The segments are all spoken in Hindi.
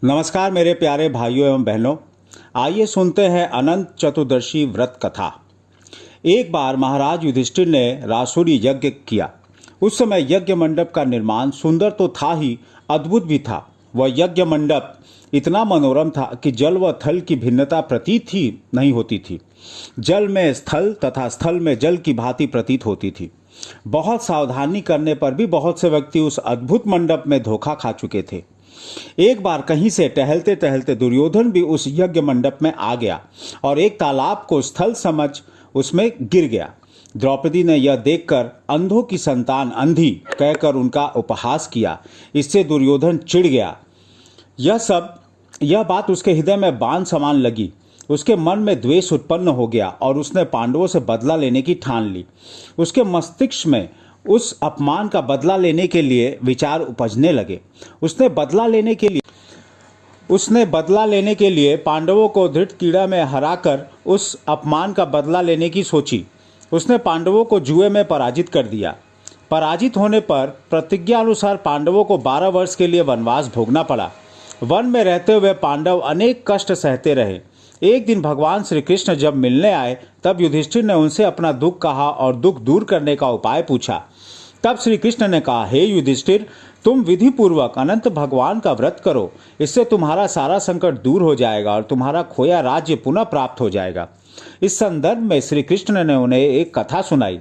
नमस्कार मेरे प्यारे भाइयों एवं बहनों। आइए सुनते हैं अनंत चतुर्दशी व्रत कथा। एक बार महाराज युधिष्ठिर ने रासुरी यज्ञ किया। उस समय यज्ञ मंडप का निर्माण सुंदर तो था ही, अद्भुत भी था। वह यज्ञ मंडप इतना मनोरम था कि जल व थल की भिन्नता प्रतीत ही नहीं होती थी। जल में स्थल तथा स्थल में जल की भांति प्रतीत होती थी। बहुत सावधानी करने पर भी बहुत से व्यक्ति उस अद्भुत मंडप में धोखा खा चुके थे। एक बार कहीं से टहलते टहलते दुर्योधन भी उस यज्ञ मंडप में आ गया और एक तालाब को स्थल समझ उसमें गिर गया। द्रौपदी ने यह देखकर अंधों की संतान अंधी कहकर उनका उपहास किया। इससे दुर्योधन चिढ़ गया। यह बात उसके हृदय में बाण समान लगी। उसके मन में द्वेष उत्पन्न हो गया और उसने पांडवों से बदला लेने की ठान ली। उसके मस्तिष्क में उस अपमान का बदला लेने के लिए विचार उपजने लगे। उसने बदला लेने के लिए पांडवों को धृतकीड़ा में हराकर उस अपमान का बदला लेने की सोची। उसने पांडवों को जुए में पराजित कर दिया। पराजित होने पर प्रतिज्ञा अनुसार पांडवों को 12 वर्ष के लिए वनवास भोगना पड़ा। वन में रहते हुए पांडव अनेक कष्ट सहते रहे। एक दिन भगवान श्री कृष्ण जब मिलने आए तब युधिष्ठिर ने उनसे अपना दुख कहा और दुख दूर करने का उपाय पूछा। तब श्री कृष्ण ने कहा, हे युधिष्ठिर, तुम विधि पूर्वक अनंत भगवान का व्रत करो। इससे तुम्हारा सारा संकट दूर हो जाएगा और तुम्हारा खोया राज्य पुनः प्राप्त हो जाएगा। इस संदर्भ में श्री कृष्ण ने उन्हें एक कथा सुनाई।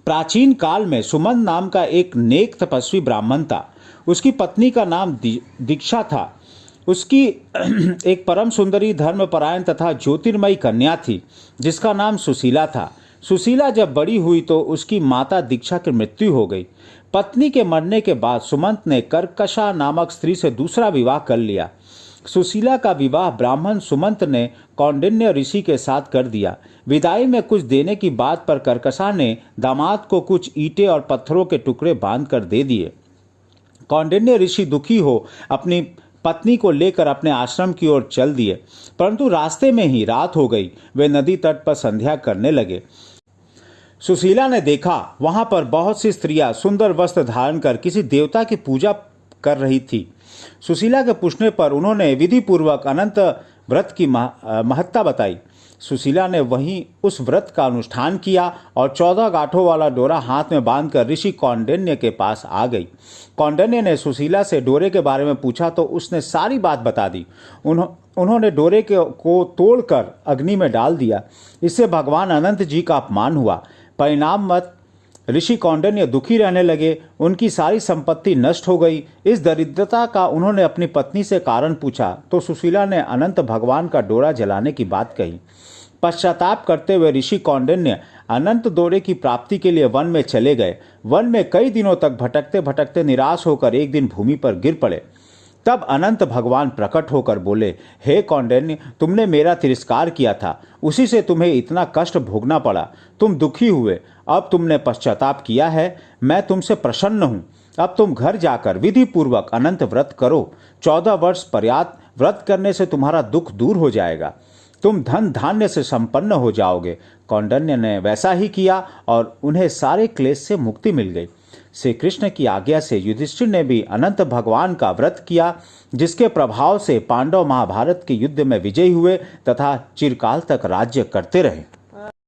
प्राचीन काल में सुमंत नाम का एक नेक तपस्वी ब्राह्मण था। उसकी पत्नी का नाम दीक्षा था। उसकी एक परम सुंदरी, धर्मपरायण तथा ज्योतिर्मयी कन्या थी जिसका नाम सुशीला था। सुशीला जब बड़ी हुई तो उसकी माता दीक्षा की मृत्यु हो गई। पत्नी के मरने के बाद सुमंत ने कर्कशा नामक स्त्री से दूसरा विवाह कर लिया। सुशीला का विवाह ब्राह्मण सुमंत ने कौंडिन्य ऋषि के साथ कर दिया। विदाई में कुछ देने की बात पर कर्कशा ने दामाद को कुछ ईंटें और पत्थरों के टुकड़े बांध कर दे दिए। कौंडिन्य ऋषि दुखी हो अपनी पत्नी को लेकर अपने आश्रम की ओर चल दिए, परंतु रास्ते में ही रात हो गई। वे नदी तट पर संध्या करने लगे। सुशीला ने देखा वहां पर बहुत सी स्त्रियां सुंदर वस्त्र धारण कर किसी देवता की पूजा कर रही थी। सुशीला के पूछने पर उन्होंने विधि पूर्वक अनंत व्रत की महत्ता बताई। सुशीला ने वहीं उस व्रत का अनुष्ठान किया और 14 गांठों वाला डोरा हाथ में बांधकर ऋषि कौंडिन्य के पास आ गई। कौंडिन्य ने सुशीला से डोरे के बारे में पूछा तो उसने सारी बात बता दी। उन्होंने डोरे को तोड़कर अग्नि में डाल दिया। इससे भगवान अनंत जी का अपमान हुआ। परिणाम मत ऋषि कौंडिन्य दुखी रहने लगे। उनकी सारी संपत्ति नष्ट हो गई। इस दरिद्रता का उन्होंने अपनी पत्नी से कारण पूछा तो सुशीला ने अनंत भगवान का डोरा जलाने की बात कही। पश्चाताप करते हुए ऋषि कौंडिन्य अनंत डोरे की प्राप्ति के लिए वन में चले गए। वन में कई दिनों तक भटकते भटकते निराश होकर एक दिन भूमि पर गिर पड़े। तब अनंत भगवान प्रकट होकर बोले, हे कौंडिन्य, तुमने मेरा तिरस्कार किया था, उसी से तुम्हें इतना कष्ट भोगना पड़ा। तुम दुखी हुए, अब तुमने पश्चाताप किया है। मैं तुमसे प्रसन्न हूँ। अब तुम घर जाकर विधि पूर्वक अनंत व्रत करो। 14 वर्ष पर्याप्त व्रत करने से तुम्हारा दुख दूर हो जाएगा। तुम धन धान्य से संपन्न हो जाओगे। कौंडिन्य ने वैसा ही किया और उन्हें सारे क्लेश से मुक्ति मिल गई। श्री कृष्ण की आज्ञा से युधिष्ठिर ने भी अनंत भगवान का व्रत किया, जिसके प्रभाव से पांडव महाभारत के युद्ध में विजयी हुए तथा चिरकाल तक राज्य करते रहे।